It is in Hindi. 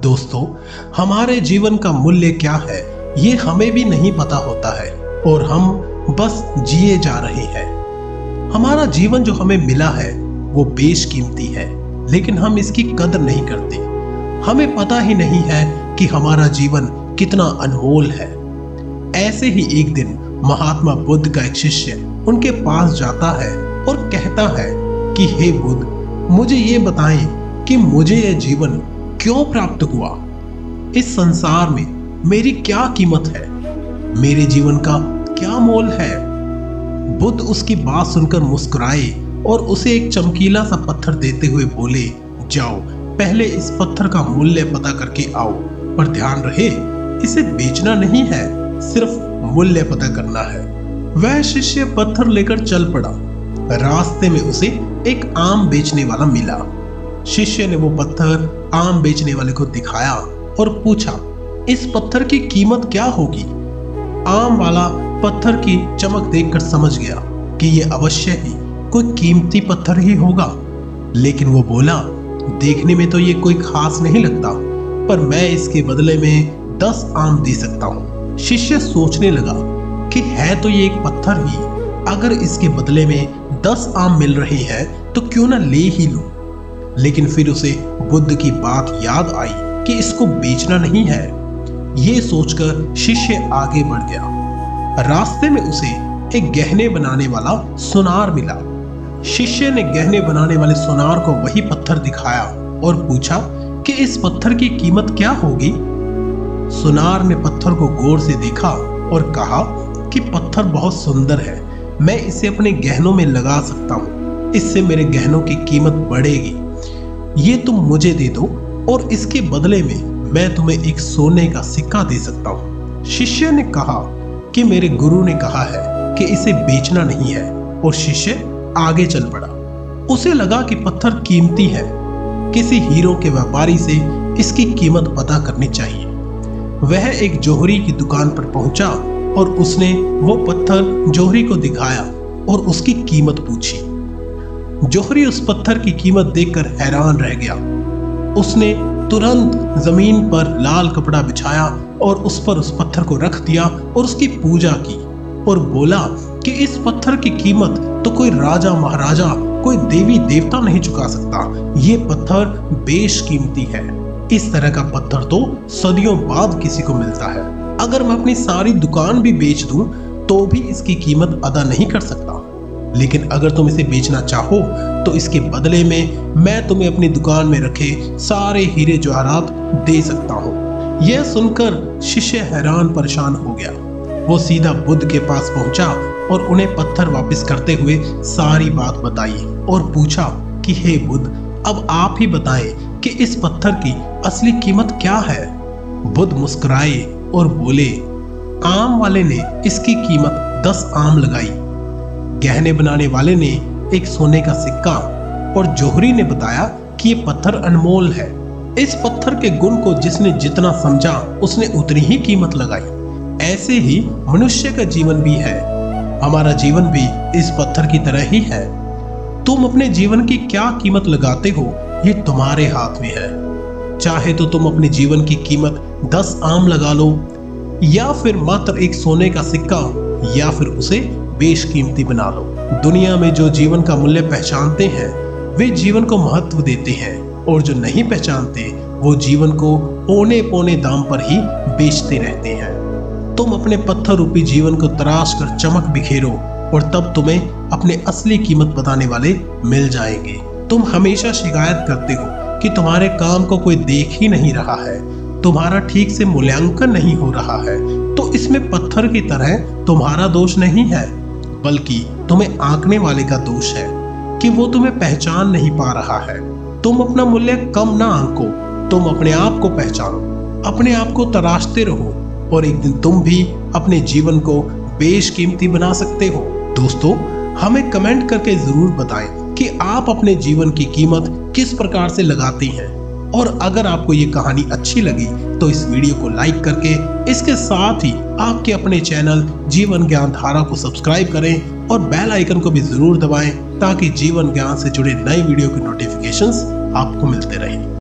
दोस्तों, हमारे जीवन का मूल्य क्या है ये हमें भी नहीं पता होता है और हम बस जिए जा रहे हैं। हमारा जीवन जो हमें मिला है वो बेशकीमती है, लेकिन हम इसकी कदर नहीं करते। हमें पता ही नहीं है कि हमारा जीवन कितना अनमोल है। ऐसे ही एक दिन महात्मा बुद्ध का एक शिष्य उनके पास जाता है और कहता है कि हे बुद्ध, मुझे ये बताएं कि मुझे यह जीवन क्यों प्राप्त हुआ। इस संसार में मेरी क्या कीमत है, मेरे जीवन का क्या मोल है। बुद्ध उसकी बात सुनकर मुस्कुराए और उसे एक चमकीला सा पत्थर देते हुए बोले, जाओ पहले इस पत्थर का मूल्य पता करके आओ, पर ध्यान रहे इसे बेचना नहीं है, सिर्फ मूल्य पता करना है। वह शिष्य पत्थर लेकर चल पड़ा। रास्ते में उसे एक आम बेचने वाला मिला। शिष्य ने वो पत्थर आम बेचने वाले को दिखाया और पूछा, इस पत्थर की कीमत क्या होगी। आम वाला पत्थर की चमक देखकर समझ गया कि ये अवश्य ही कोई कीमती पत्थर ही होगा, लेकिन वो बोला, देखने में तो ये कोई खास नहीं लगता, पर मैं इसके बदले में 10 आम दे सकता हूँ। शिष्य सोचने लगा कि है तो ये एक पत्थर ही, अगर इसके बदले में 10 आम मिल रहे हैं तो क्यों ना ले ही लूं। लेकिन फिर उसे बुद्ध की बात याद आई कि इसको बेचना नहीं है। ये सोचकर शिष्य आगे बढ़ गया। रास्ते में उसे एक गहने बनाने वाला सुनार मिला। शिष्य ने गहने बनाने वाले सुनार को वही पत्थर दिखाया और पूछा कि इस पत्थर की कीमत क्या होगी। सुनार ने पत्थर को गौर से देखा और कहा कि पत्थर बहुत सुंदर है, मैं इसे अपने गहनों में लगा सकता हूँ, इससे मेरे गहनों की कीमत बढ़ेगी। ये तुम मुझे दे दो और इसके बदले में मैं तुम्हें एक सोने का सिक्का दे सकता हूँ। शिष्य ने कहा कि मेरे गुरु ने कहा है कि इसे बेचना नहीं है, और शिष्य आगे चल पड़ा। उसे लगा कि पत्थर कीमती है, किसी हीरो के व्यापारी से इसकी कीमत पता करनी चाहिए। वह एक जौहरी की दुकान पर पहुंचा और उसने वो पत्थर जौहरी को दिखाया और उसकी कीमत पूछी। जौहरी उस पत्थर की कीमत देखकर हैरान रह गया। उसने तुरंत जमीन पर लाल कपड़ा बिछाया और उस पर उस पत्थर को रख दिया और उसकी पूजा की और बोला कि इस पत्थर की कीमत तो कोई राजा महाराजा, कोई देवी देवता नहीं चुका सकता। ये पत्थर बेशकीमती है। इस तरह का पत्थर तो सदियों बाद किसी को मिलता है। अगर मैं अपनी सारी दुकान भी बेच दूं तो भी इसकी कीमत अदा नहीं कर सकता, लेकिन अगर तुम इसे बेचना चाहो तो इसके बदले में मैं तुम्हें अपनी दुकान में रखे सारे हीरे जवाहरात दे सकता हूँ। यह सुनकर शिष्य हैरान परेशान हो गया। वो सीधा बुद्ध के पास पहुंचा और उन्हें पत्थर वापस करते हुए सारी बात बताई और पूछा कि हे बुद्ध, अब आप ही बताएं कि इस पत्थर की असली कीमत क्या है। बुद्ध मुस्कुराए और बोले, आम वाले ने इसकी कीमत 10 आम लगाई, गहने बनाने वाले ने एक सोने का सिक्का, और जौहरी ने बताया कि ये पत्थर अनमोल है। इस पत्थर के गुण को जिसने जितना समझा उसने उतनी ही कीमत लगाई। ऐसे ही मनुष्य का जीवन भी है। हमारा जीवन भी इस पत्थर की तरह ही है। तुम अपने जीवन की क्या कीमत लगाते हो ये तुम्हारे हाथ में है। चाहे तो तुम अपने जीवन की कीमत 10 आम लगा लो, या फिर मात्र एक सोने का सिक्का, या फिर उसे बेशकीमती बना लो। दुनिया में जो जीवन का मूल्य पहचानते हैं वे जीवन को महत्व देते हैं, और जो नहीं पहचानते वो जीवन को औने पौने दाम पर ही बेचते रहते हैं। तुम अपने पत्थर रूपी जीवन को तराश कर चमक बिखेरो और तब तुम्हें अपने असली कीमत बताने वाले मिल जाएंगे। तुम हमेशा शिकायत करते हो कि तुम्हारे काम को कोई देख ही नहीं रहा है, तुम्हारा ठीक से मूल्यांकन नहीं हो रहा है, तो इसमें पत्थर की तरह तुम्हारा दोष नहीं है, बल्कि तुम्हें आंकने वाले का दोष है कि वो तुम्हें पहचान नहीं पा रहा है। तुम अपना मूल्य कम ना आंको, तुम अपने आप को पहचानो, अपने आप को तराशते रहो, और एक दिन तुम भी अपने जीवन को बेशकीमती बना सकते हो। दोस्तों, हमें कमेंट करके जरूर बताएं कि आप अपने जीवन की कीमत किस प्रकार से लगाते हैं, और अगर आपको ये कहानी अच्छी लगी तो इस वीडियो को लाइक करके इसके साथ ही आपके अपने चैनल जीवन ज्ञान धारा को सब्सक्राइब करें और बेल आइकन को भी जरूर दबाएं ताकि जीवन ज्ञान से जुड़े नए वीडियो की नोटिफिकेशंस आपको मिलते रहें।